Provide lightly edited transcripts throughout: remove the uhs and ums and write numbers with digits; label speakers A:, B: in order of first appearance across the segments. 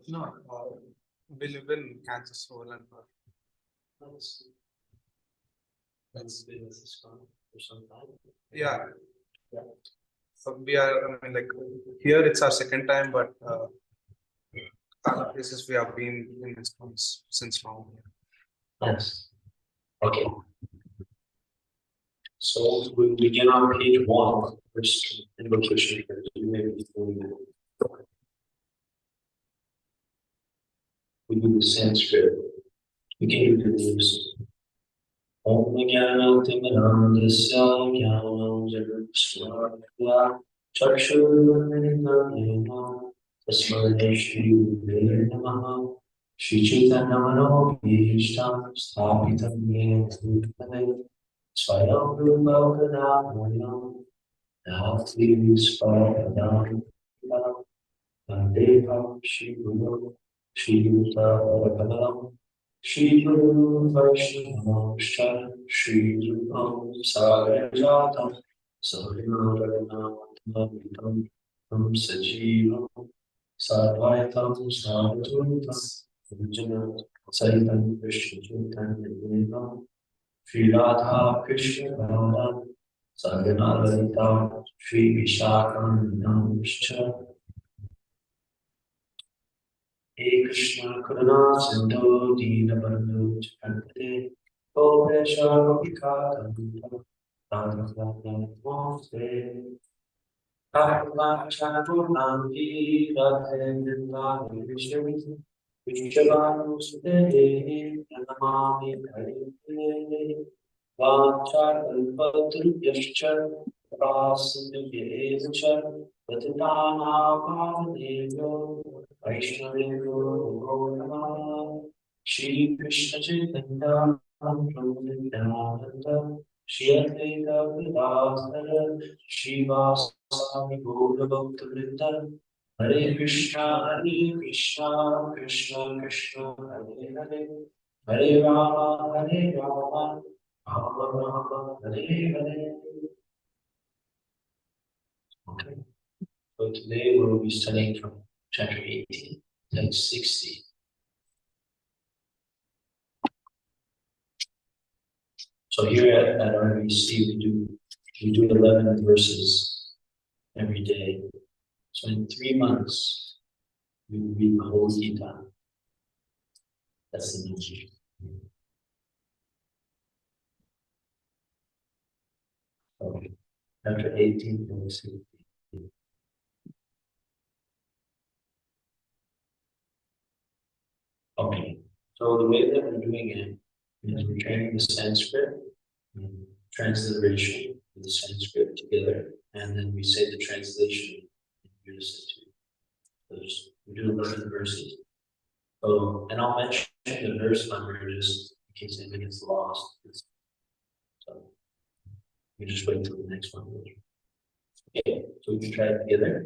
A: No, we live in Kansas, so and that's been for some time. Yeah. So we are, I mean, like here it's our second time, but other places we have been in this place since long.
B: Yes. Okay. So we begin on page 1, first invocation. We do the Sanskrit. We can do this. Om Jnanatimirandasya Jnanam Jagasvara Chakshurvaritanena Tasmai Shri Gurave Namaha Shri Chaitanya Manobhishtam Sthapitam Yena Bhutale Swayam Rupa Kadamaya Navati Visparadam Vandeham Shri Guru Shri Yuta Varakalam Shri Guru Vaishnava Shri Rupam Sagajatam Sahimaranam Sajivam Sadvaitam Sadhutam Vijana Saitam Krishna Chaitanya Devam Shri Radha Krishna Radha Sagana Lalita Shri Vishakam Namaskar Hare Krishna Karuna Sindhu Dina Bandhu Chakrate Bhuvesha Gopika Kanduta Radha Namaste Radha Chaturnavi Radhe Nindani Vishnu Vishavanu Sudhe Pranamami Hare Vacha Kalpatruyascha Prasindhyescha Patitana Bhavadeyo Vaishnaveyo Namaha Shri Krishna Chaitanya Prabhu Nityananda Shri Advaita Vedanta Shri Vasari Gaura Bhakta Vrinda Hare Krishna Krishna Krishna Hare Hare Hare Rama Rama Rama Hare Hare. Okay. So today we will be studying from chapter 18, text 60. So here at RBC we do 11 verses every day. So in 3 months we will read the whole Gita. That's the magic. Okay. Chapter 18, text 60. Okay. So the way that we're doing it is we're training the Sanskrit, transliteration of the Sanskrit together, and then we say the translation in unison too. So we do 11 verses. So, and I'll mention the verse number just in case anything gets lost. So you just wait until the next one. Okay, so we can try it together.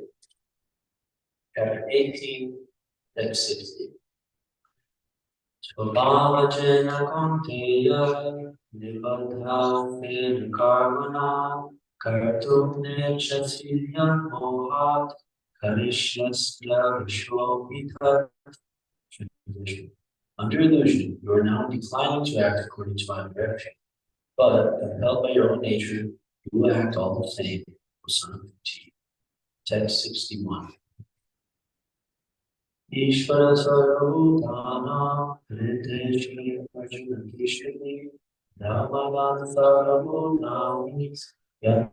B: Chapter 18, text 60. Svabhavajena Kaunteya Nibadhate Karmana Kartum Nechasidyam Mohat Karishasya Vishwopita. Under illusion, you are now declining to act according to my direction, but compelled by your own nature, you will act all the same, O son of T. Text 61. Ishvara Sarvabhutana Hriteshvara Arjuna Kishani Ramadan Sarvabhutani The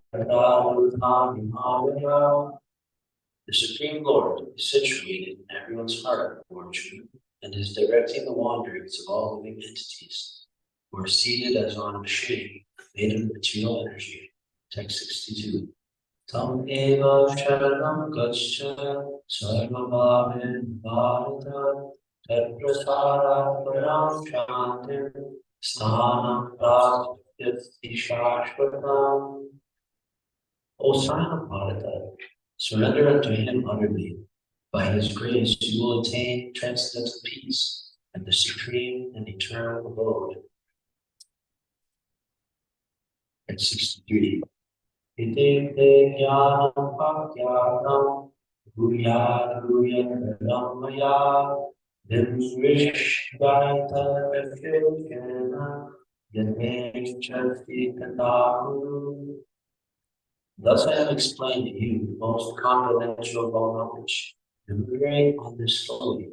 B: Supreme Lord is situated in everyone's heart, Arjuna, and is directing the wanderings of all living entities who are seated as on a machine made of material energy. Text 62. Tam eva sharanam gaccha sarvabhavin bharata tat prasara param shantir sthanam pratyati shashvatam. O son of Bharata, surrender unto him utterly. By his grace you will attain transcendental peace and the supreme and eternal abode. At 63. Ite te jnanam pakyatam bhuyat bhuyat maya dimrishvaita prafirjana yate chasti katahu. Thus I have explained to you the most confidential of all knowledge. Deliberate on this slowly,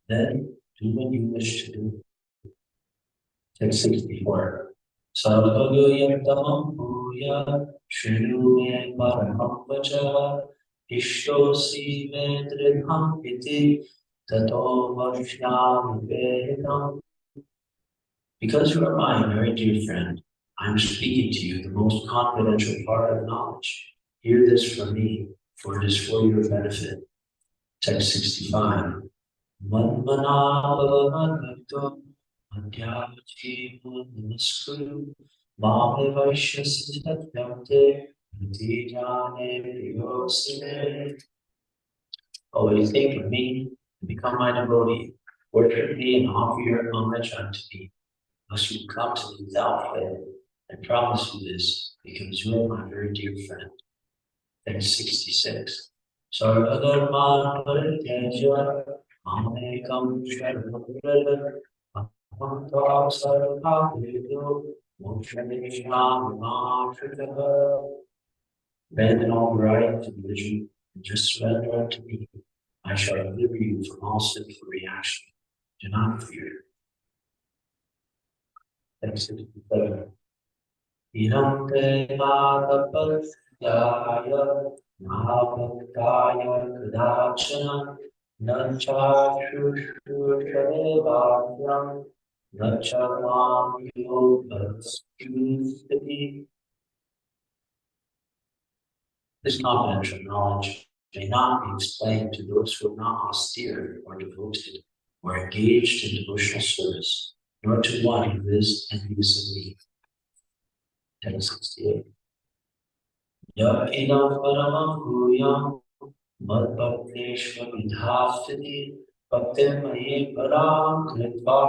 B: then do what you wish to do. Text 64. Sarvagayam tamam bhuya shrinuye paramam vacha ishtosi vedritham iti tato vashyami vedam. Because you are my very dear friend, I am speaking to you the most confidential part of knowledge. Hear this from me, for it is for your benefit. Text 65. Manmanabhavanato adhyavachi namaskuru mahavashasitatyamte nitijane priyosine. Always think of me and become my devotee. Worship me and offer your homage unto me. Must you come to me without fail? I promise you this, because you are my very dear friend. Text 66. Sarvadharman parityajya mamekam sharanam vraja aham sarvabhaveyo mokshanishyamimashritah. Abandon all varieties of religion and just surrender unto me. I shall deliver you from all sinful reaction. Do not fear. Text 67. Idam te nātapasyāya nāpaktāya kadācana nachāshushruṣadevasyam nachamam yogasthiti. This confidential knowledge may not be explained to those who are not austere or devoted or engaged in devotional service, nor to one who is envious of me. Text 68. Ya idam paramam bhuyam mad bhakteshva vidhasthiti bhaktim maye param kritva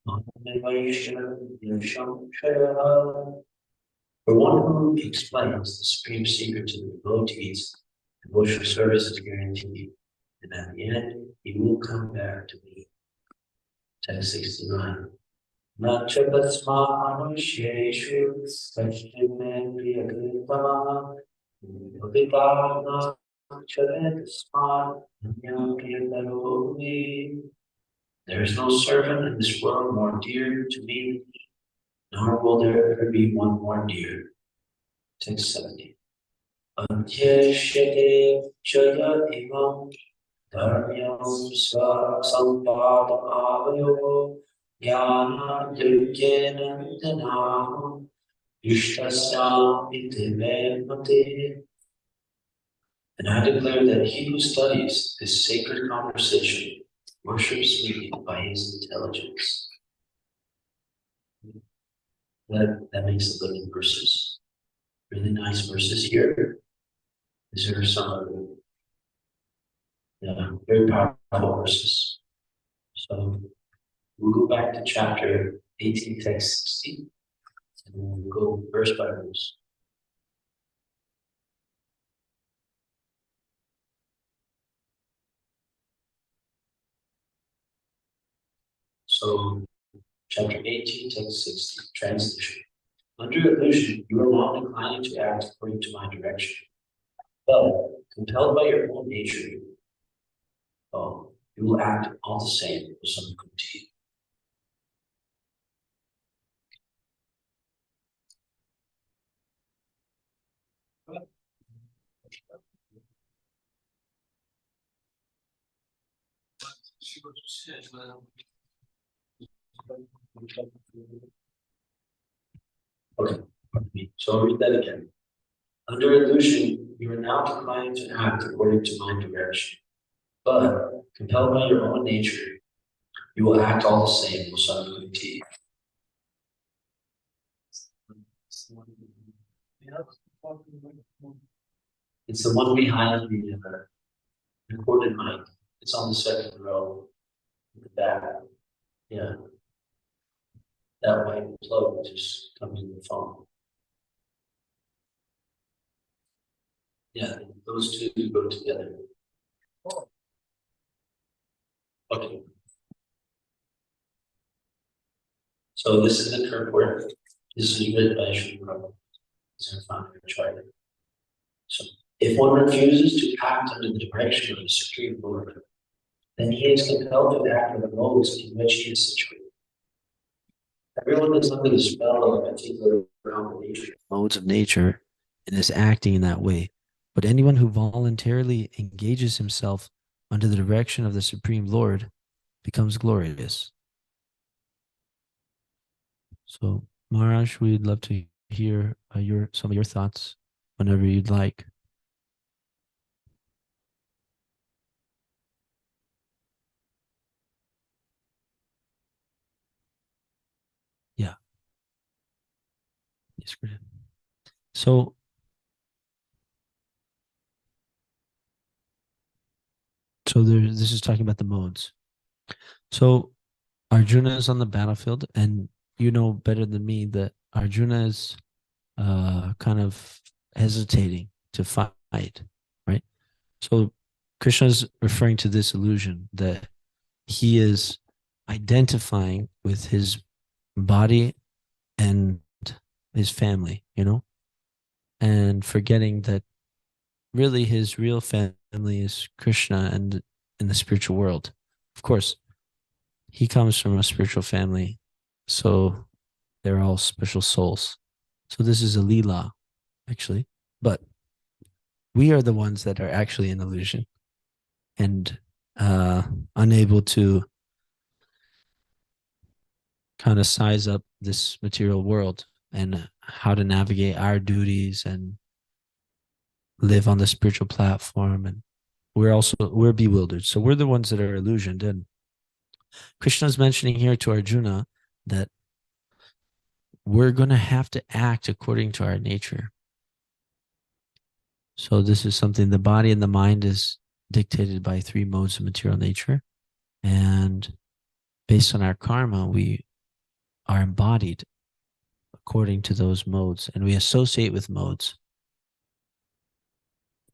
B: mahanivaisham yasham shayah. For one who explains the supreme secret to the devotees, devotional service is guaranteed, and at the end, he will come back to me. Text 69. Nachabasma anusheshu kashtimendriyakritama vipavana charetasman nyamriyatarovi. There is no servant in this world more dear to me, nor will there ever be one more dear. Text 70. Antyeshyate chaya imam dharmyam sampadamavayo jnana yajnana nidhanam ishtasyam iti me mate. And I declare that he who studies this sacred conversation worships me by his intelligence. That makes the living verses. Really nice verses here. These are some very powerful verses. So we'll go back to chapter 18, text 60, and we'll go verse by verse. So chapter 18, text 60, translation. Under illusion, you are not inclining to act according to my direction, but compelled by your own nature, you will act all the same with some good deed. Okay, pardon me. So I'll read that again. Under illusion, you are now declining to act according to my direction. But, compelled by your own nature, you will act all the same, O son of Kunti. It's the one behind the recorded mic. It's on the second row, in the back. Yeah, that white plug just comes in the phone. Yeah, those two go together. Okay. So this is the current word. This is written by Sri Prabhupada. He's our founder and charter. So if one refuses to act under the direction of the Supreme Lord, then he is compelled to act in the modes in which he is situated. Everyone is under the spell of a particular realm of nature, modes of nature, and is acting in that way. But anyone who voluntarily engages himself under the direction of the Supreme Lord becomes glorious. So, Maharaj, we'd love to hear some of your thoughts whenever you'd like. Yeah. Yes, great. So, this is talking about the modes. So, Arjuna is on the battlefield, and you know better than me that Arjuna is kind of hesitating to fight, right? So, Krishna is referring to this illusion that he is identifying with his body and his family, and forgetting that really his real family is Krishna and in the spiritual world. Of course, he comes from a spiritual family, so they're all special souls. So this is a Leela, actually. But we are the ones that are actually in illusion and unable to kind of size up this material world and how to navigate our duties and live on the spiritual platform. And we're bewildered. So we're the ones that are illusioned. And Krishna is mentioning here to Arjuna that we're going to have to act according to our nature. So this is something, the body and the mind is dictated by three modes of material nature. And based on our karma, we are embodied according to those modes, and we associate with modes.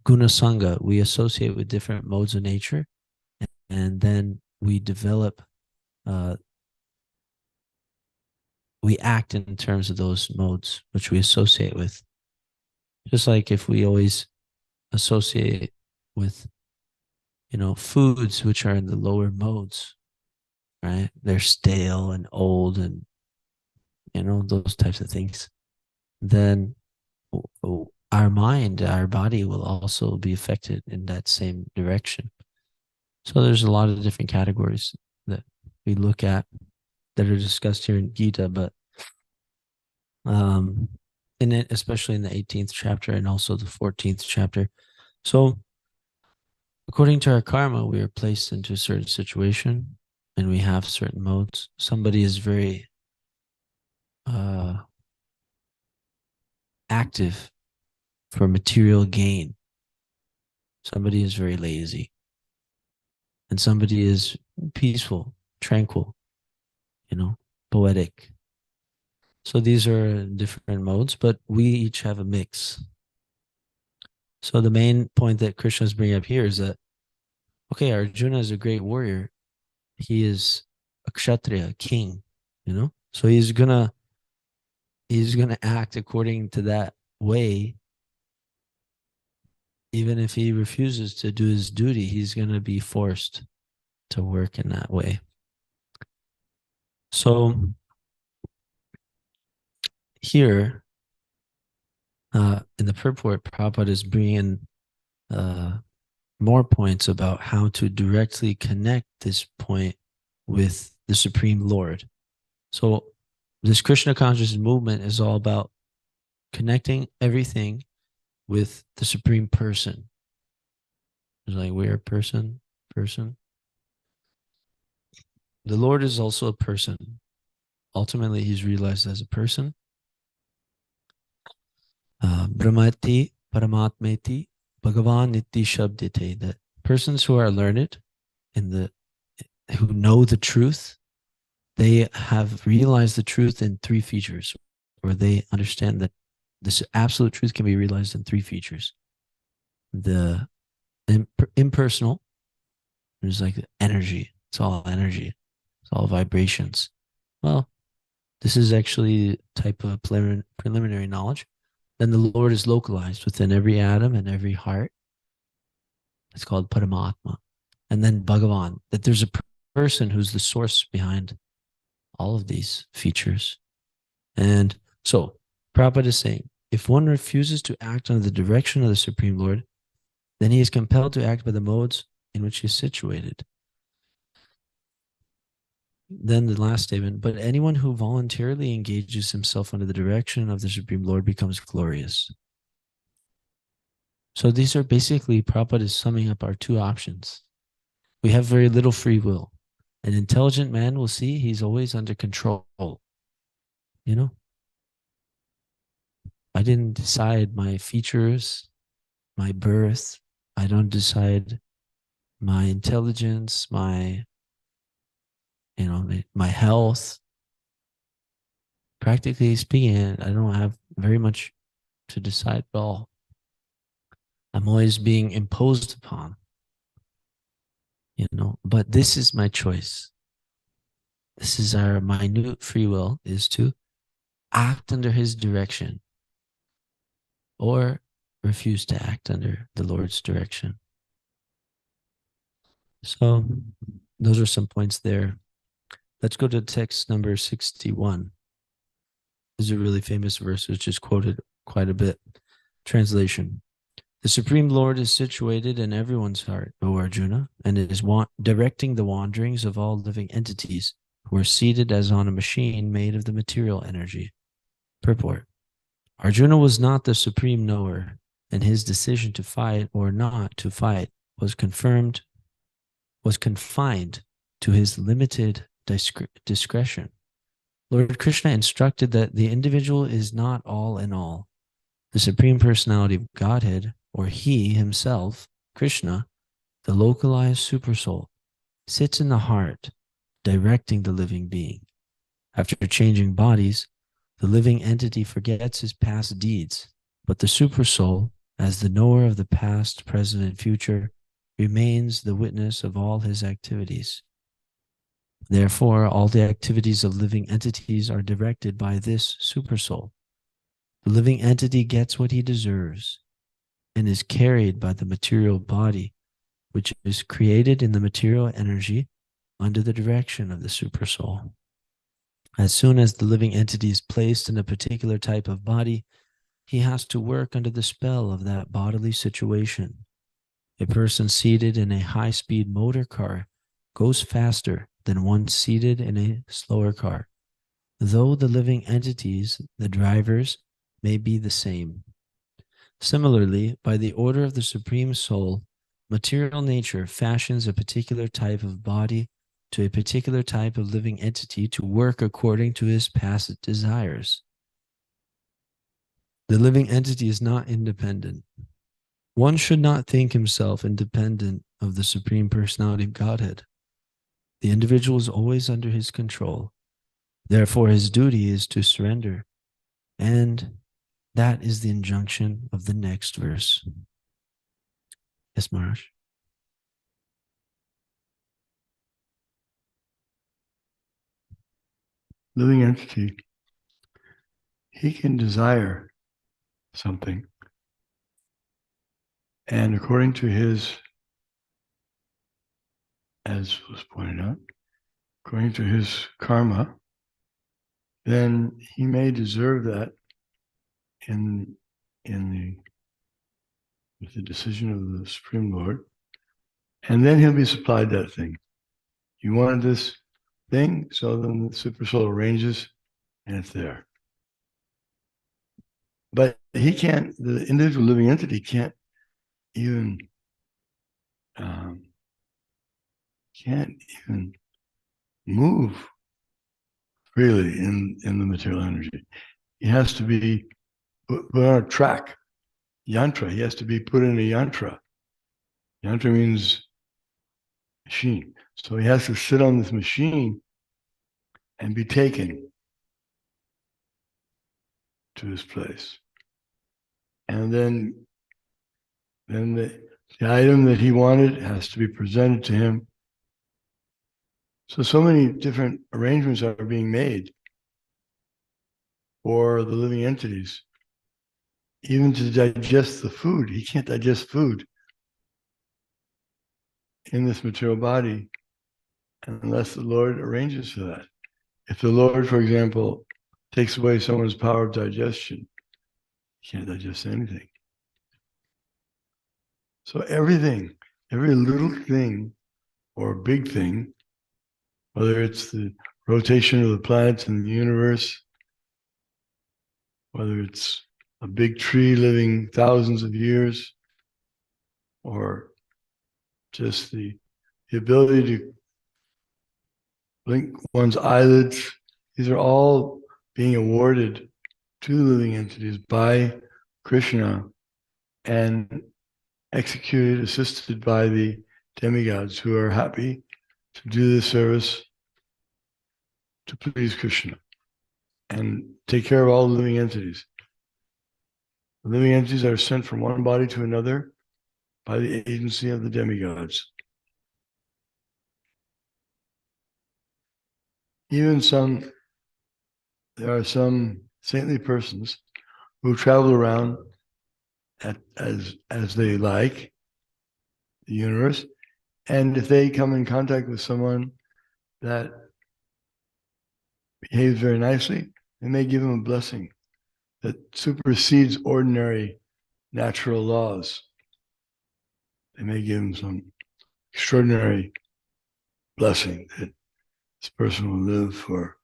B: Guna Sangha, we associate with different modes of nature, and then we develop, we act in terms of those modes which we associate with. Just like if we always associate with, foods which are in the lower modes, right? They're stale and old and, those types of things. Then our mind, our body will also be affected in that same direction. So there's a lot of different categories that we look at that are discussed here in Gita, but in it, especially in the 18th chapter and also the 14th chapter. So according to our karma, we are placed into a certain situation and we have certain modes. Somebody is very active for material gain. Somebody is very lazy. And somebody is peaceful, tranquil, poetic. So these are different modes, but we each have a mix. So the main point that Krishna is bringing up here is that, okay, Arjuna is a great warrior. He is a kshatriya, king, So he's gonna act according to that way. Even if he refuses to do his duty, he's gonna be forced to work in that way. So here, in the purport, Prabhupada is bringing in
C: more points about how to directly connect this point with the Supreme Lord. So this Krishna consciousness movement is all about connecting everything with the Supreme Person. It's like we're a person. The Lord is also a person. Ultimately, he's realized as a person. Brahmati Paramatmeti Bhagavan Niti Shabdite, that persons who are learned who know the truth, they have realized the truth in three features, or they understand that this absolute truth can be realized in three features. The impersonal, there's like energy. It's all energy. It's all vibrations. Well, this is actually a type of preliminary knowledge. Then the Lord is localized within every atom and every heart. It's called Paramatma. And then Bhagavan, that there's a person who's the source behind all of these features. And so Prabhupada is saying, if one refuses to act under the direction of the Supreme Lord, then he is compelled to act by the modes in which he is situated. Then the last statement, but anyone who voluntarily engages himself under the direction of the Supreme Lord becomes glorious. So these are basically, Prabhupada is summing up our two options. We have very little free will. An intelligent man will see he's always under control. You know, I didn't decide my features, my birth. I don't decide my intelligence, my health. Practically speaking, I don't have very much to decide at all. I'm always being imposed upon, but this is my choice. This is our minute free will, is to act under his direction or refuse to act under the Lord's direction. So those are some points there. Let's go to text number 61. This is a really famous verse which is quoted quite a bit. Translation. The Supreme Lord is situated in everyone's heart, O Arjuna, and it is directing the wanderings of all living entities who are seated as on a machine made of the material energy. Purport. Arjuna was not the supreme knower, and his decision to fight or not to fight was confined to his limited discretion. Lord Krishna instructed that the individual is not all in all. The Supreme Personality of Godhead, or he himself, Krishna, the localized supersoul, sits in the heart, directing the living being. After changing bodies, the living entity forgets his past deeds, but the supersoul, as the knower of the past, present, and future, remains the witness of all his activities. Therefore, all the activities of living entities are directed by this supersoul. The living entity gets what he deserves and is carried by the material body, which is created in the material energy under the direction of the supersoul. As soon as the living entity is placed in a particular type of body, he has to work under the spell of that bodily situation. A person seated in a high-speed motor car goes faster than one seated in a slower car, though the living entities, the drivers, may be the same. Similarly, by the order of the Supreme Soul, material nature fashions a particular type of body to a particular type of living entity to work according to his past desires. The living entity is not independent. One should not think himself independent of the Supreme Personality of Godhead. The individual is always under his control. Therefore, his duty is to surrender. And that is the injunction of the next verse. Yes, Maharaj.
D: Living entity, he can desire something. And according to his, as was pointed out, according to his karma, then he may deserve that in the with the decision of the Supreme Lord, and then he'll be supplied that thing. You wanted this thing, so then the Super Soul arranges, and it's there. But he can't, the individual living entity can't even move freely in the material energy. He has to be put on a track, yantra. He has to be put in a yantra. Yantra means machine. So he has to sit on this machine and be taken to his place. And then the item that he wanted has to be presented to him. So many different arrangements are being made for the living entities. Even to digest the food, he can't digest food in this material body unless the Lord arranges for that. If the Lord, for example, takes away someone's power of digestion, he can't digest anything. So everything, every little thing or big thing, whether it's the rotation of the planets in the universe, whether it's a big tree living thousands of years, or just the ability to blink one's eyelids, these are all being awarded to living entities by Krishna and executed, assisted by the demigods who are happy to do this service to please Krishna and take care of all living entities. The living entities are sent from one body to another by the agency of the demigods. Even there are some saintly persons who travel around as they like the universe, and if they come in contact with someone that behaves very nicely, they may give them a blessing that supersedes ordinary natural laws. They may give them some extraordinary blessing that this person will live for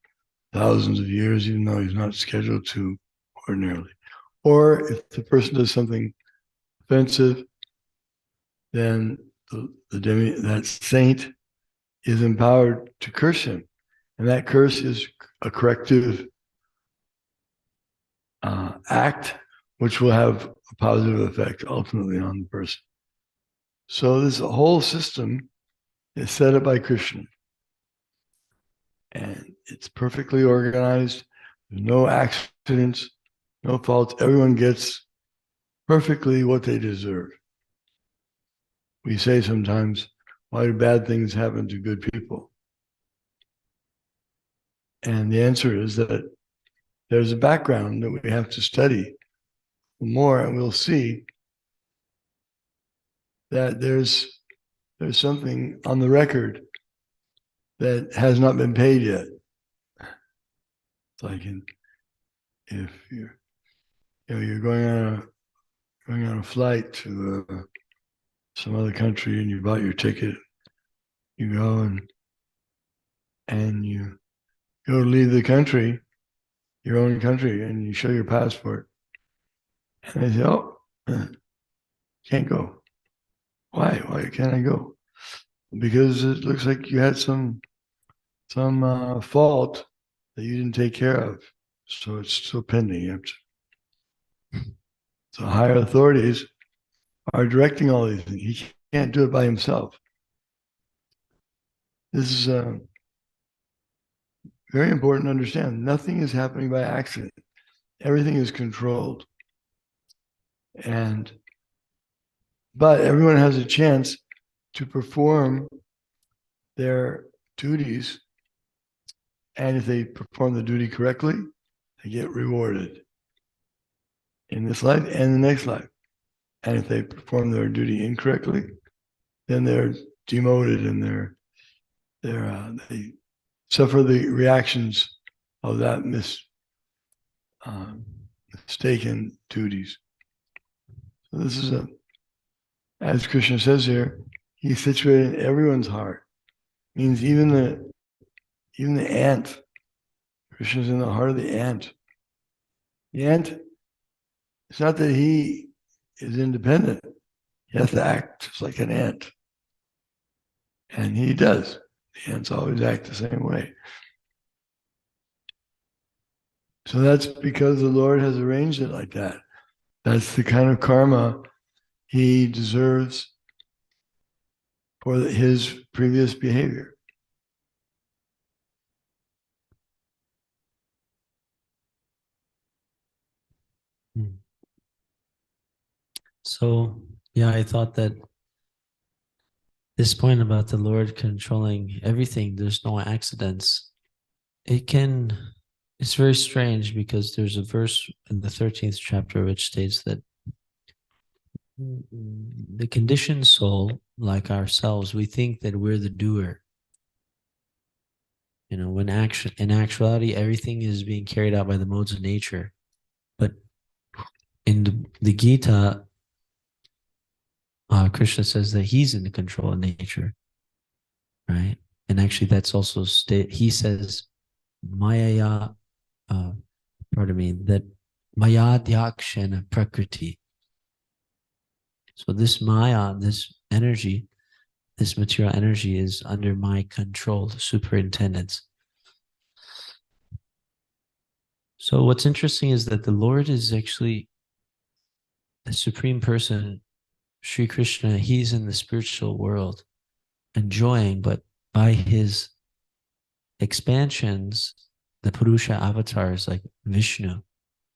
D: thousands of years, even though he's not scheduled to ordinarily. Or if the person does something offensive, then that saint is empowered to curse him. And that curse is a corrective act, which will have a positive effect ultimately on the person. So this whole system is set up by Krishna. And it's perfectly organized. There's no accidents, no faults. Everyone gets perfectly what they deserve. We say sometimes, why do bad things happen to good people? And the answer is that there's a background that we have to study more, and we'll see that there's something on the record that has not been paid yet. It's like if you're going on a flight to some other country and you bought your ticket, you go and you go to leave the country, your own country, and you show your passport, and they say, "Oh, can't go." Why? Why can't I go? Because it looks like you had some fault that you didn't take care of, so it's still pending. So higher authorities are directing all these things. He can't do it by himself. This is very important to understand. Nothing is happening by accident. Everything is controlled. But everyone has a chance to perform their duties. And if they perform the duty correctly, they get rewarded in this life and the next life. And if they perform their duty incorrectly, then they're demoted and they suffer the reactions of that mistaken duties. So this is as Krishna says here, he's situated in everyone's heart. Means even the ant. Krishna's in the heart of the ant. The ant, it's not that he is independent. He has to act just like an ant. And he does. The ants always act the same way. So that's because the Lord has arranged it like that. That's the kind of karma he deserves for his previous behavior.
C: So, yeah, I thought that this point about the Lord controlling everything, there's no accidents. It's very strange because there's a verse in the 13th chapter which states that the conditioned soul, like ourselves, we think that we're the doer. When in actuality, everything is being carried out by the modes of nature. But in the Gita, Krishna says that he's in the control of nature, right? And actually, that's also he says, Maya, that Maya Dyakshana Prakriti. So this Maya, this energy, this material energy is under my control, superintendence. So what's interesting is that the Lord is actually the Supreme Person, Sri Krishna. He's in the spiritual world enjoying, but by his expansions, the Purusha avatars like Vishnu,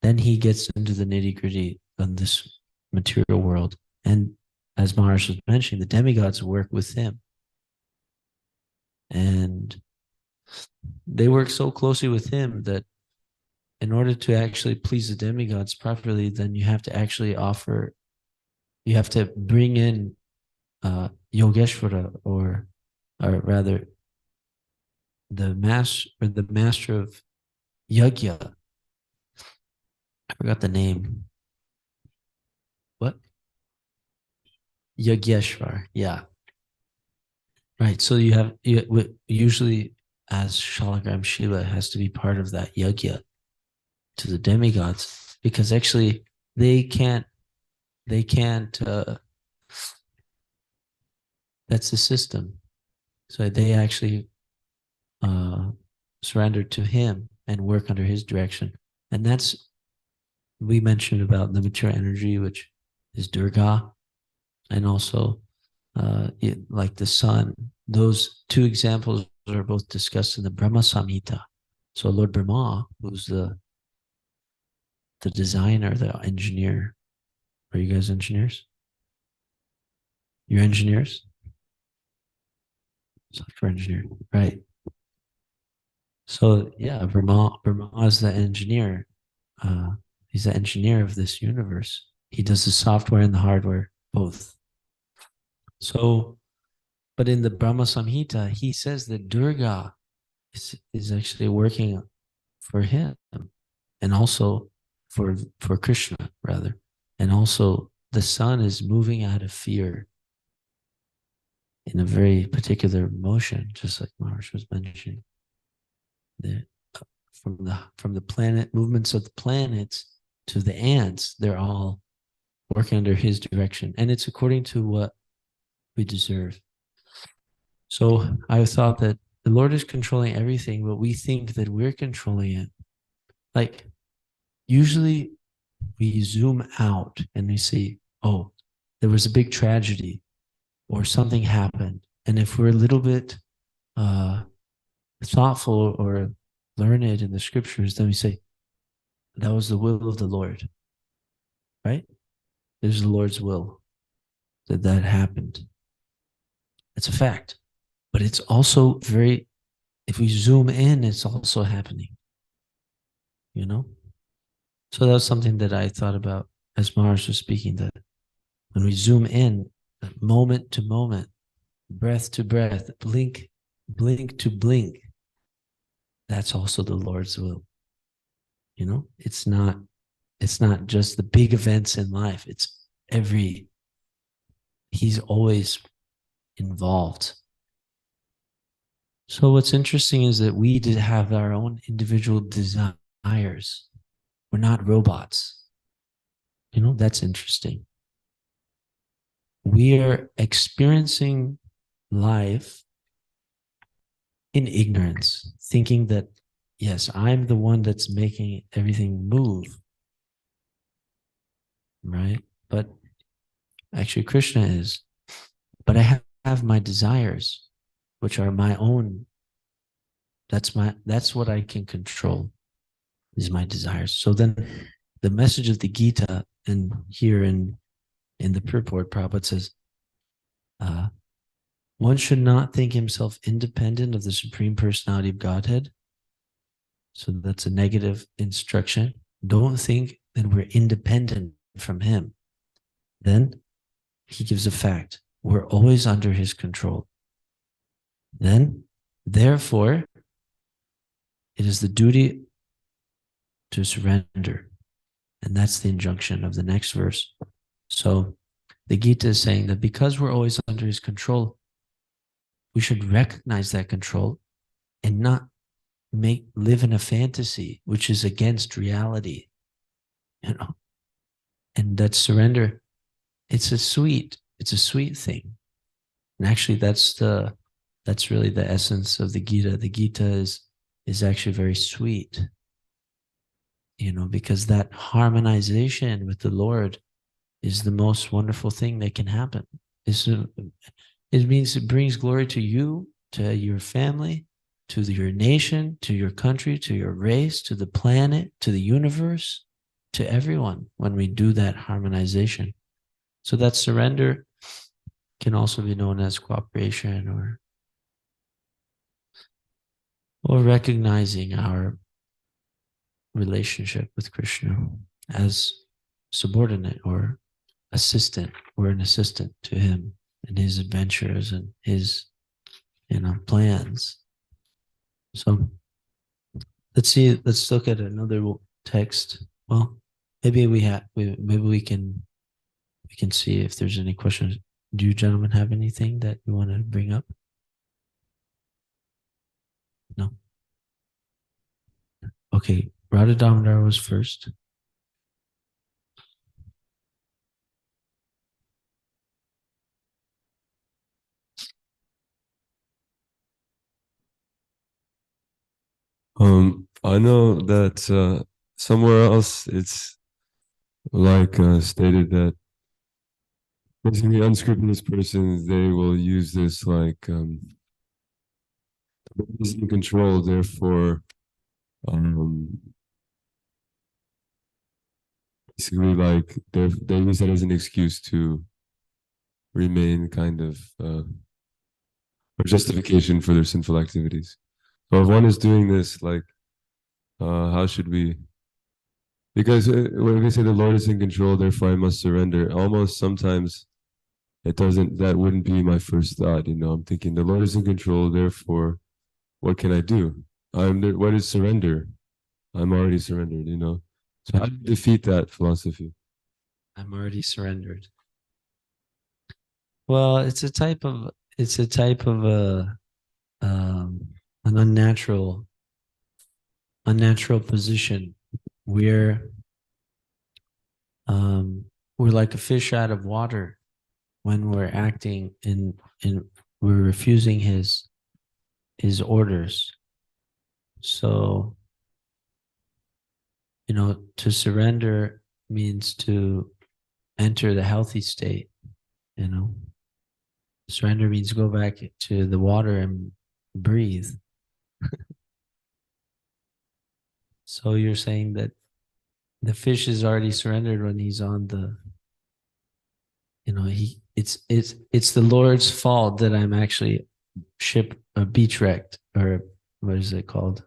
C: then he gets into the nitty-gritty of this material world. And as Maharaj was mentioning, the demigods work with him. And they work so closely with him that in order to actually please the demigods properly, then you have to bring in Yogeshvara, or rather the master of Yajna. I forgot the name. What? Yogeshvar. Yeah. Right. So usually as Shalagram Shiva has to be part of that yajna to the demigods, because actually they can't that's the system. So they actually surrender to him and work under his direction. And we mentioned about the mature energy, which is Durga, and also like the sun. Those two examples are both discussed in the Brahma Samhita. So Lord Brahma, who's the designer, the engineer. Are you guys engineers? You're engineers? Software engineer, right? So yeah, Brahma is the engineer. He's the engineer of this universe. He does the software and the hardware, both. So, but in the Brahma Samhita, he says that Durga is actually working for him, and also for Krishna, rather. And also the sun is moving out of fear in a very particular motion, just like Maharaj was mentioning. From the planet movements of the planets to the ants, they're all working under his direction, and it's according to what we deserve. So I thought that the Lord is controlling everything, but we think that we're controlling it. Like usually we zoom out and we see, oh, there was a big tragedy or something happened. And if we're a little bit thoughtful or learned in the scriptures, then we say, that was the will of the Lord, right? There's the Lord's will that happened. It's a fact. But it's also if we zoom in, it's also happening, So that was something that I thought about as Maharaj was speaking, that when we zoom in, moment to moment, breath to breath, blink to blink, that's also the Lord's will. It's not just the big events in life. It's he's always involved. So what's interesting is that we did have our own individual desires. We're not robots. You know, that's interesting. We are experiencing life in ignorance, thinking that, yes, I'm the one that's making everything move, right? But actually, Krishna is. But I have my desires, which are my own. That's what I can control, is my desires. So then the message of the Gita, and here in the purport, Prabhupada says, one should not think himself independent of the Supreme Personality of Godhead. So that's a negative instruction. Don't think that we're independent from him. Then he gives a fact. We're always under his control. Then, therefore, it is the duty to surrender. And that's the injunction of the next verse. So the Gita is saying that because we're always under his control, we should recognize that control and not live in a fantasy which is against reality, you know. And that surrender, it's a sweet thing. And actually that's really the essence of the Gita. The Gita is actually very sweet, you know, because that harmonization with the Lord is the most wonderful thing that can happen. It means it brings glory to you, to your family, to your nation, to your country, to your race, to the planet, to the universe, to everyone when we do that harmonization. So that surrender can also be known as cooperation, or recognizing our relationship with Krishna as subordinate or assistant. We're an assistant to him in his adventures and his, you know, plans. So let's look at another text. Well, maybe we can see if there's any questions. Do you gentlemen have anything that you want to bring up? No. Okay, Radha Damodar was first.
E: I know that somewhere else it's like stated that basically unscrupulous persons, they will use this like is in control, therefore basically like they use that as an excuse to remain kind of or justification for their sinful activities. So if one is doing this, like how should we, because when we say the Lord is in control, therefore I must surrender, almost sometimes that wouldn't be my first thought, you know. I'm thinking the Lord is in control, therefore what can I do? What is surrender? I'm already surrendered, you know. So how do you defeat that philosophy?
C: I'm already surrendered. Well, it's a type of an unnatural position. We're like a fish out of water when we're acting in we're refusing his orders. So, you know, to surrender means to enter the healthy state, you know. Surrender means go back to the water and breathe. So you're saying that the fish is already surrendered when he's on the, you know, it's the Lord's fault that I'm actually beach wrecked, or what is it called?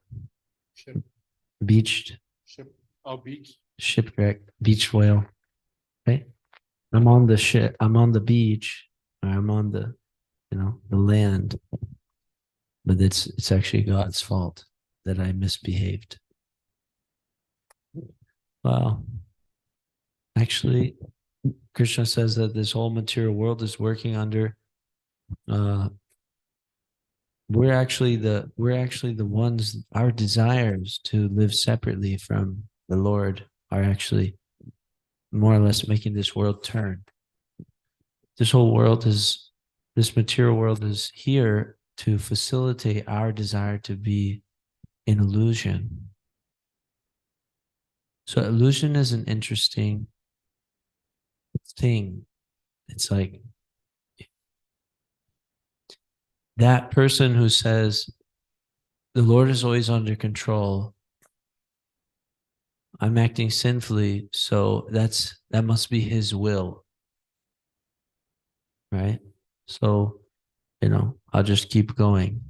C: Beached.
F: Beach.
C: Shipwrecked, beach whale. Right? I'm on the ship, I'm on the beach, or I'm on the, you know, the land. But it's actually God's fault that I misbehaved. Well, actually, Krishna says that this whole material world is working under we're actually the ones, our desires to live separately from the Lord are actually more or less making this world turn. This material world is here to facilitate our desire to be in illusion. So illusion is an interesting thing. It's like that person who says, the Lord is always under control. I'm acting sinfully, so that must be his will. Right? So, I'll just keep going.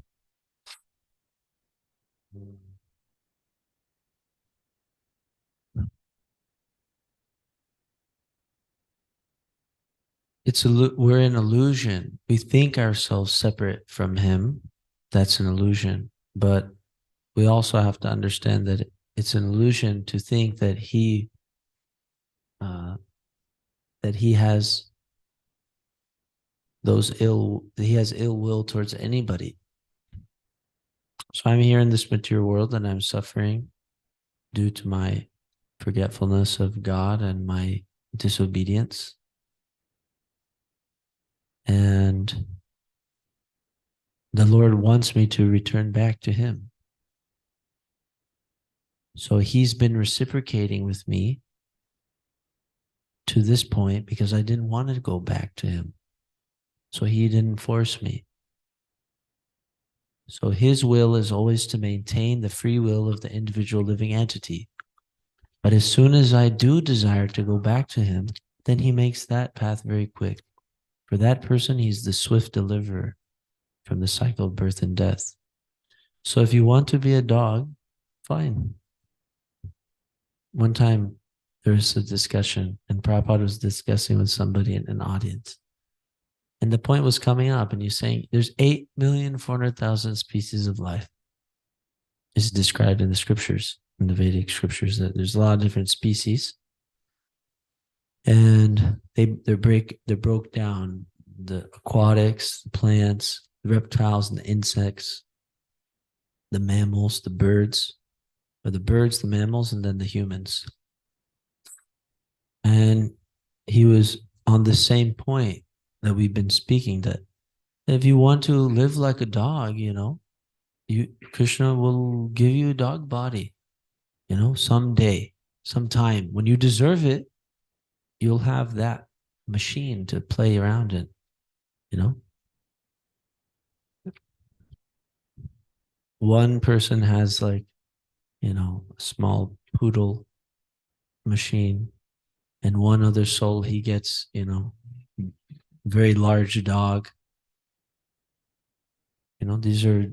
C: We're in illusion. We think ourselves separate from him. That's an illusion. But we also have to understand that it's an illusion to think that he has ill will towards anybody. So I'm here in this material world and I'm suffering due to my forgetfulness of God and my disobedience. And the Lord wants me to return back to him. So he's been reciprocating with me to this point because I didn't want to go back to him. So he didn't force me. So his will is always to maintain the free will of the individual living entity. But as soon as I do desire to go back to him, then he makes that path very quick. For that person, he's the swift deliverer from the cycle of birth and death. So if you want to be a dog, fine. One time there was a discussion and Prabhupada was discussing with somebody in an audience. And the point was coming up and you're saying there's 8,400,000 species of life. It's described in the scriptures, in the Vedic scriptures, that there's a lot of different species. And they're broke down, the aquatics, the plants, the reptiles and the insects, the mammals, the birds, the mammals, and then the humans. And he was on the same point that we've been speaking, that if you want to live like a dog, Krishna will give you a dog body, someday, sometime. When you deserve it, you'll have that machine to play around in, One person has a small poodle machine, and one other soul, he gets, very large dog. These are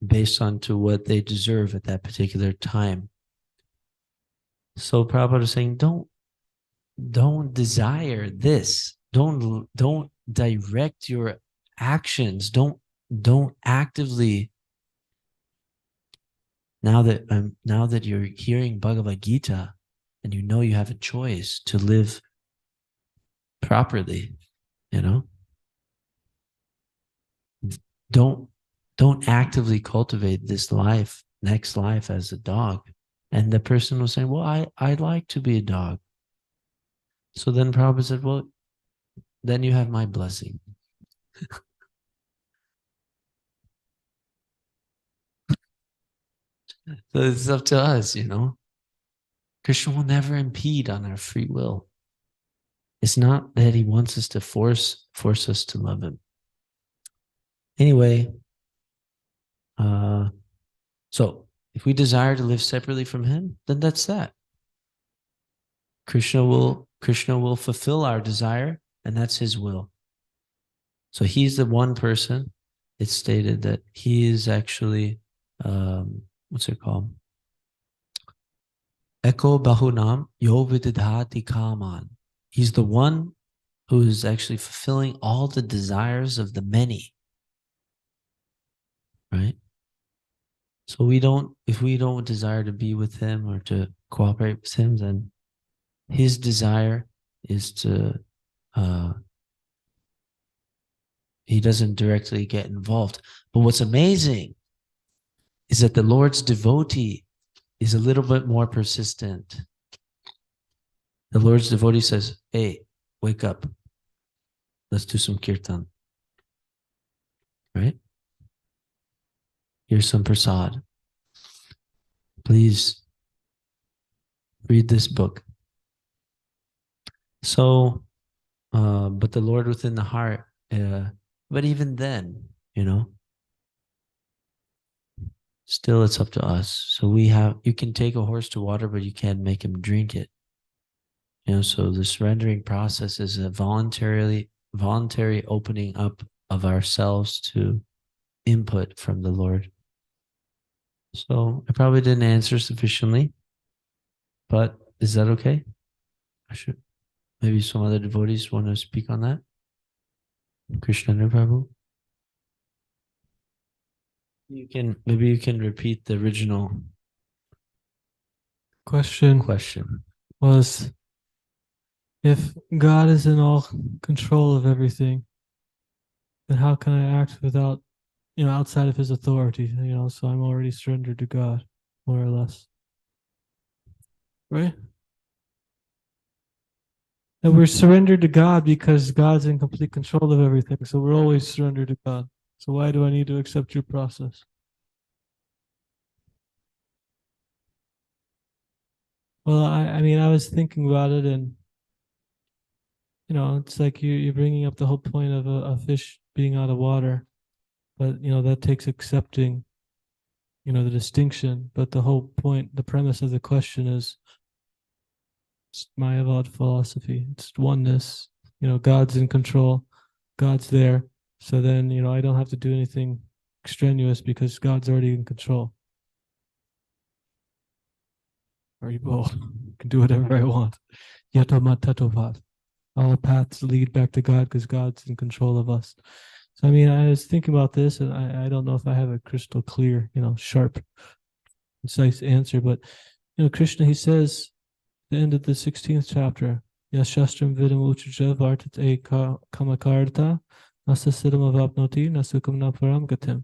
C: based on to what they deserve at that particular time. So Prabhupada is saying, don't desire this. Don't direct your actions. Don't actively. Now that you're hearing Bhagavad Gita and you have a choice to live properly, don't actively cultivate this next life as a dog. And the person was saying, well, I'd like to be a dog. So then Prabhupada said, well, then you have my blessing. So it's up to us, Krishna will never impede on our free will. It's not that he wants us to force us to love him. Anyway, so if we desire to live separately from him, then that's that. Krishna will fulfill our desire, and that's his will. So he's the one person. It's stated that he is actually, what's it called? Eko bahunam yo vididhati kaman. He's the one who is actually fulfilling all the desires of the many. Right? So if we don't desire to be with him or to cooperate with him, then his desire is to he doesn't directly get involved. But what's amazing is that the Lord's devotee is a little bit more persistent. The Lord's devotee says, hey, wake up. Let's do some kirtan. Right? Here's some prasad. Please read this book. So, but the Lord within the heart, but even then, still it's up to us. So you can take a horse to water, but you can't make him drink it. So the surrendering process is a voluntary opening up of ourselves to input from the Lord. So I probably didn't answer sufficiently, but is that okay? Maybe some other devotees want to speak on that. Krishna Prabhu. Maybe you can repeat the original
F: question was, if God is in all control of everything, then how can I act without, outside of his authority? So I'm already surrendered to God, more or less. Right? And we're surrendered to God because God's in complete control of everything. So we're always surrendered to God. So why do I need to accept your process? Well, I mean, I was thinking about it, and it's like you're bringing up the whole point of a fish being out of water, but that takes accepting, the distinction. But the whole point, the premise of the question is Mayavad philosophy. It's oneness. God's in control. God's there. So then, I don't have to do anything extraneous because God's already in control. Or you both can do whatever I want. Yatomat tatovat. All paths lead back to God because God's in control of us. So, I mean, I was thinking about this, and I don't know if I have a crystal clear, sharp, concise answer, but, Krishna, he says, the end of the 16th chapter, Yashastram vidam uchaja vartate kamakarta nasasiddham avapnoti nasukam naparam gatim.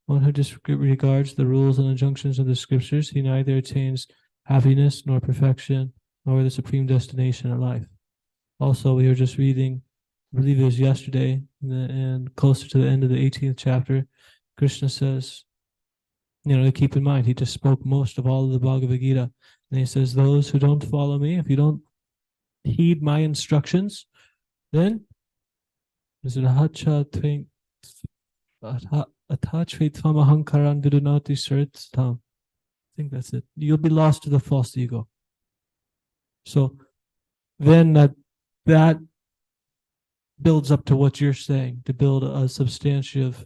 F: One who disregards the rules and injunctions of the scriptures, he neither attains happiness nor perfection nor the supreme destination in life. Also, we were just reading, I believe it was yesterday, and closer to the end of the 18th chapter, Krishna says, to keep in mind, he just spoke most of all of the Bhagavad Gita. And he says, those who don't follow me, if you don't heed my instructions, then is it I think that's it. You'll be lost to the false ego. So then that builds up to what you're saying, to build a substantive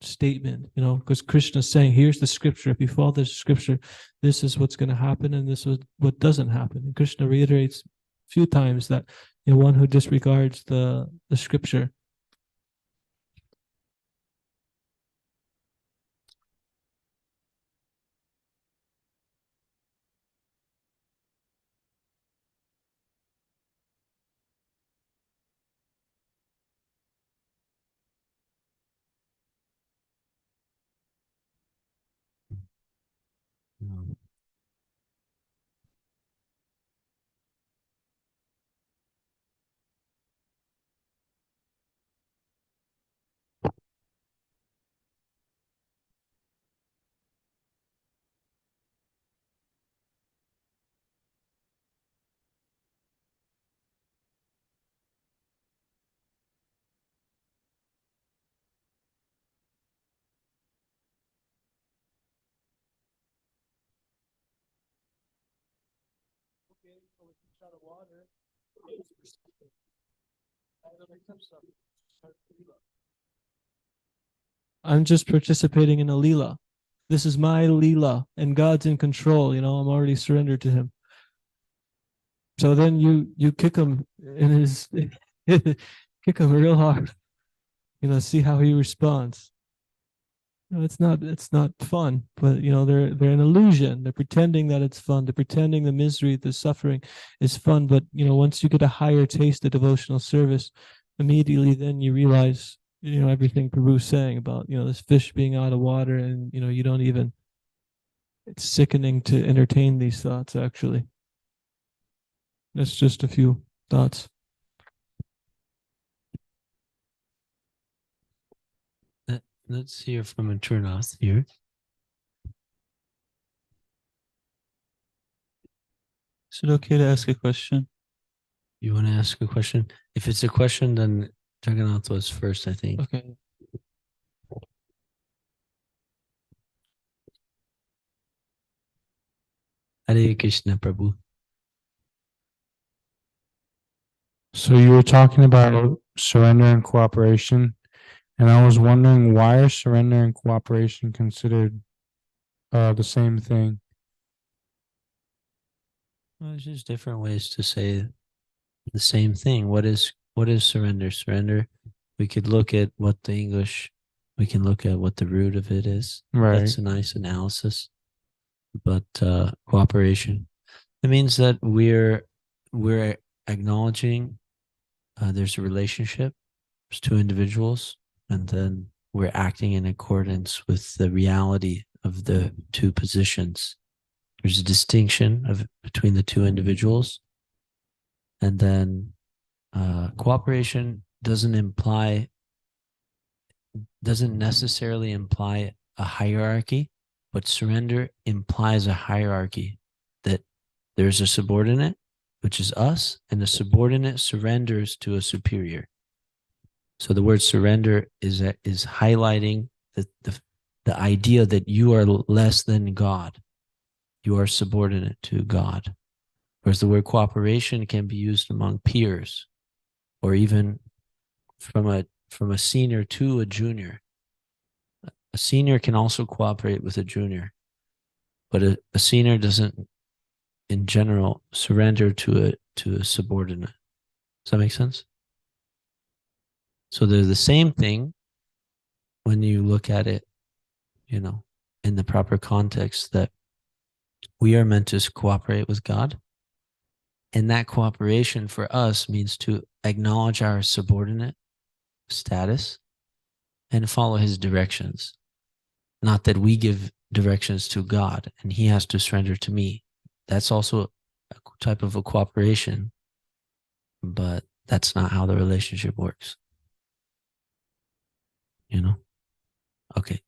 F: statement, because Krishna's saying, here's the scripture. If you follow this scripture, this is what's going to happen, and this is what doesn't happen. And Krishna reiterates a few times that one who disregards the scripture I'm just participating in a lila. This is my lila, and God's in control. I'm already surrendered to him. So then you kick him in his kick him real hard. See how he responds. It's not fun, but they're an illusion. They're pretending that it's fun. They're pretending the misery, the suffering is fun. But once you get a higher taste of devotional service, immediately then you realize everything Prabhu's saying about this fish being out of water, and you don't even. It's sickening to entertain these thoughts. Actually, that's just a few thoughts.
C: Let's hear from Aturnath here.
F: Is it okay to ask a question?
C: You want to ask a question? If it's a question, then Jagannath was first, I think.
F: Okay.
C: Hare Krishna, Prabhu.
G: So you were talking about surrender and cooperation, and I was wondering, why are surrender and cooperation considered the same thing?
C: Well, there's just different ways to say the same thing. What is surrender? Surrender, we could look at what the English, we can look at what the root of it is.
G: Right.
C: That's a nice analysis. But cooperation, it means that we're acknowledging there's a relationship, there's two individuals, and then we're acting in accordance with the reality of the two positions. There's a distinction between the two individuals, and then cooperation doesn't necessarily imply a hierarchy, but surrender implies a hierarchy, that there's a subordinate, which is us, and the subordinate surrenders to a superior. So the word surrender is highlighting the idea that you are less than God. You are subordinate to God. Whereas the word cooperation can be used among peers, or even from a senior to a junior. A senior can also cooperate with a junior, but a senior doesn't, in general, surrender to a subordinate. Does that make sense? So they're the same thing when you look at it, in the proper context, that we are meant to cooperate with God. And that cooperation for us means to acknowledge our subordinate status and follow his directions. Not that we give directions to God and he has to surrender to me. That's also a type of a cooperation, but that's not how the relationship works. Okay.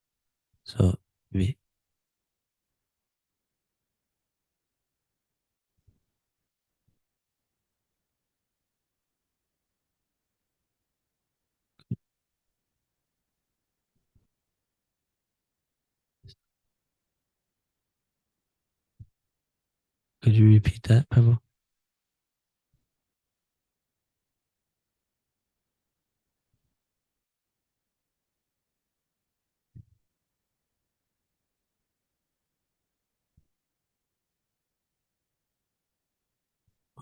C: So we. Could you repeat that, Prabhu?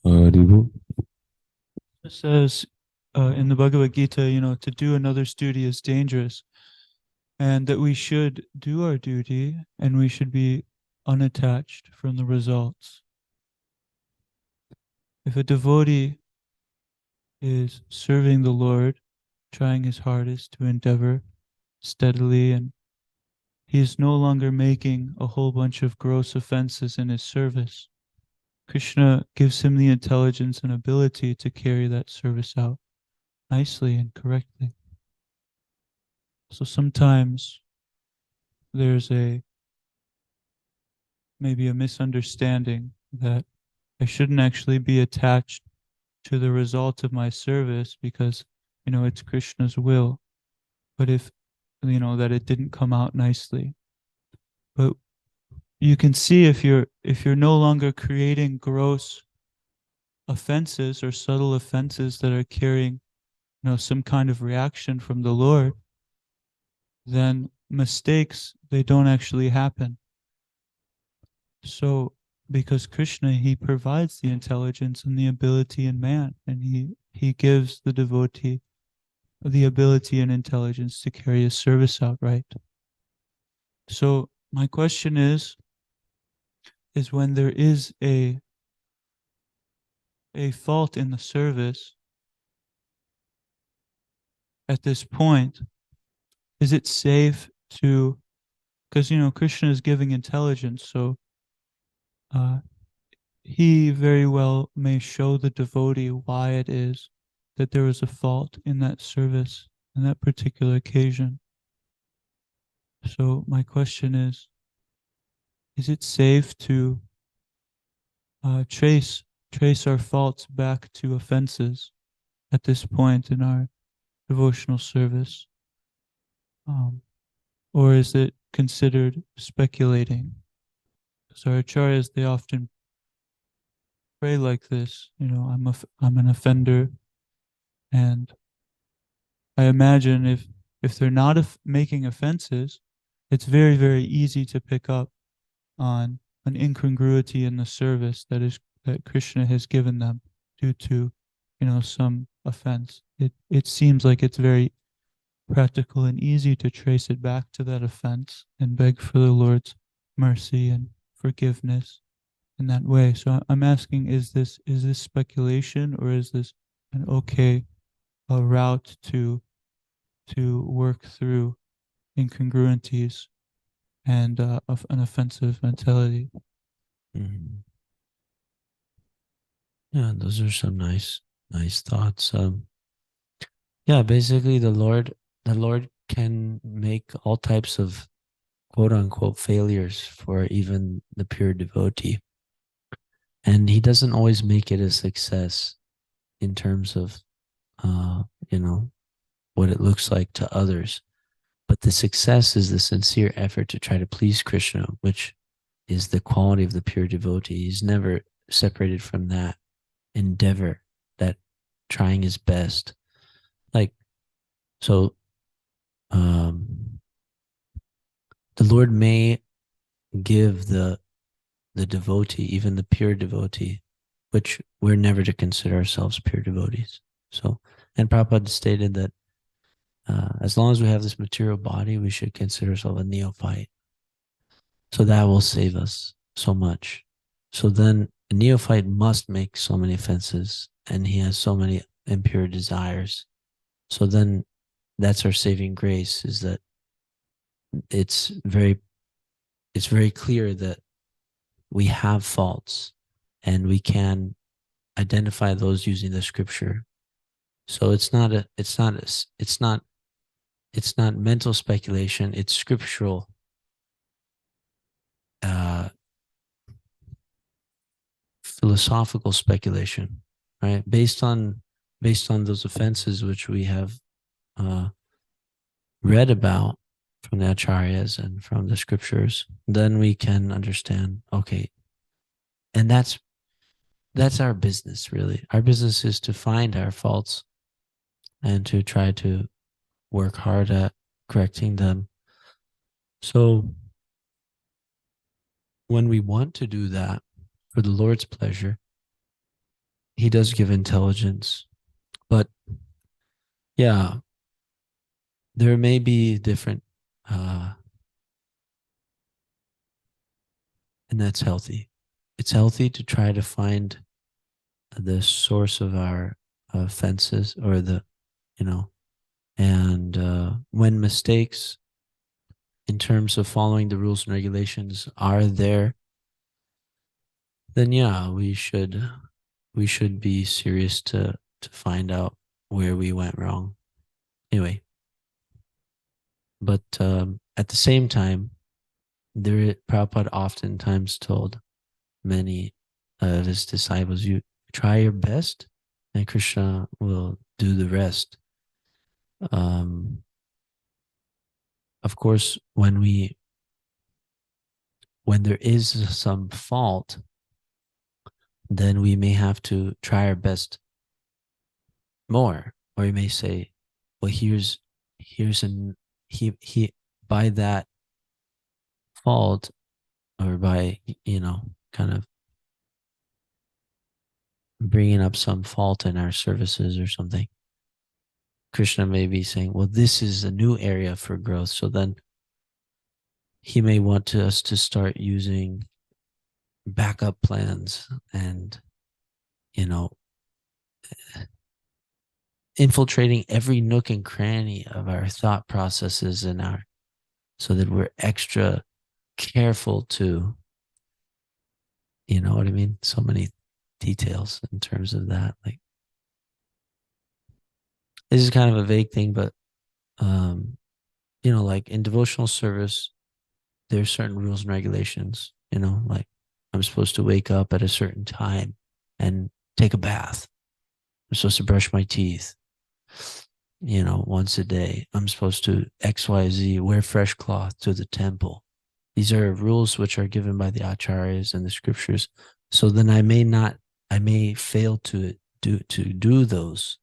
E: Haribo.
F: It says in the Bhagavad Gita, to do another's duty is dangerous, and that we should do our duty and we should be unattached from the results. If a devotee is serving the Lord, trying his hardest to endeavor steadily, and he is no longer making a whole bunch of gross offenses in his service, Krishna gives him the intelligence and ability to carry that service out nicely and correctly. So sometimes there's maybe a misunderstanding that I shouldn't actually be attached to the result of my service because, it's Krishna's will. But if, that it didn't come out nicely. But you can see if you're no longer creating gross offenses or subtle offenses that are carrying, some kind of reaction from the Lord, then mistakes, they don't actually happen. So because Krishna, he provides the intelligence and the ability in man, and he gives the devotee the ability and intelligence to carry his service out right.
H: So my question is when there is a fault in the service at this point, is it safe to, because Krishna is giving intelligence, so he very well may show the devotee why it is that there was a fault in that service in that particular occasion. So my question is it safe to trace our faults back to offenses at this point in our devotional service? Or is it considered speculating? So our acharyas, they often pray like this, I'm an offender, and I imagine if they're not making offenses, it's very, very easy to pick up on an incongruity in the service that Krishna has given them due to, some offense. It seems like it's very practical and easy to trace it back to that offense and beg for the Lord's mercy and forgiveness in that way. So I'm asking, is this speculation, or is this an okay route to work through incongruities and of an offensive mentality?
C: Mhm. Yeah, those are some nice thoughts. Yeah, basically the Lord can make all types of quote unquote failures for even the pure devotee. And he doesn't always make it a success in terms of what it looks like to others. But the success is the sincere effort to try to please Krishna, which is the quality of the pure devotee. He's never separated from that endeavor, that trying his best. Like, so the Lord may give the devotee, even the pure devotee, which we're never to consider ourselves pure devotees. So, and Prabhupada stated that as long as we have this material body, we should consider ourselves a neophyte. So that will save us so much. So then a neophyte must make so many offenses, and he has so many impure desires. So then that's our saving grace, is that it's very clear that we have faults and we can identify those using the scripture. So it's not mental speculation, it's scriptural philosophical speculation, right? Based on those offenses which we have read about from the acharyas and from the scriptures, then we can understand, okay, and that's our business, really. Our business is to find our faults and to try to work hard at correcting them. So when we want to do that for the Lord's pleasure, he does give intelligence. But yeah, there may be different, and that's healthy. It's healthy to try to find the source of our offenses, or and when mistakes in terms of following the rules and regulations are there, then yeah, we should be serious to find out where we went wrong. Anyway, but at the same time, Prabhupada oftentimes told many of his disciples, you try your best and Krishna will do the rest. Of course, when there is some fault, then we may have to try our best more, or we may say, well, here's he by that fault, or by kind of bringing up some fault in our services or something, Krishna may be saying, well, this is a new area for growth. So then he may want us to start using backup plans and, you know, infiltrating every nook and cranny of our thought processes and our, so that we're extra careful to, you know what I mean? So many details in terms of that. Like, this is kind of a vague thing, but, you know, like in devotional service, there's certain rules and regulations, you know, like I'm supposed to wake up at a certain time and take a bath. I'm supposed to brush my teeth, you know, once a day. I'm supposed to XYZ, wear fresh cloth to the temple. These are rules which are given by the acharyas and the scriptures. So then I may fail to do those.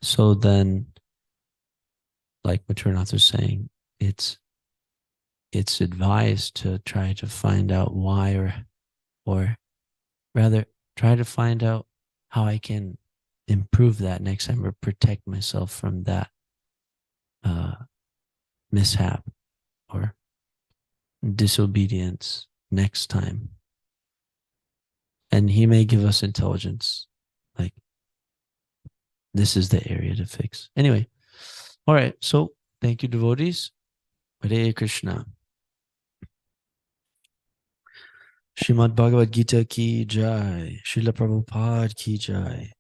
C: So then, like Maturanath was saying, it's advised to try to find out why, or rather try to find out how I can improve that next time or protect myself from that mishap or disobedience next time. And he may give us intelligence, like this is the area to fix. Anyway, all right. So thank you, devotees. Hare Krishna. Srimad Bhagavad Gita ki jai. Srila Prabhupada ki jai.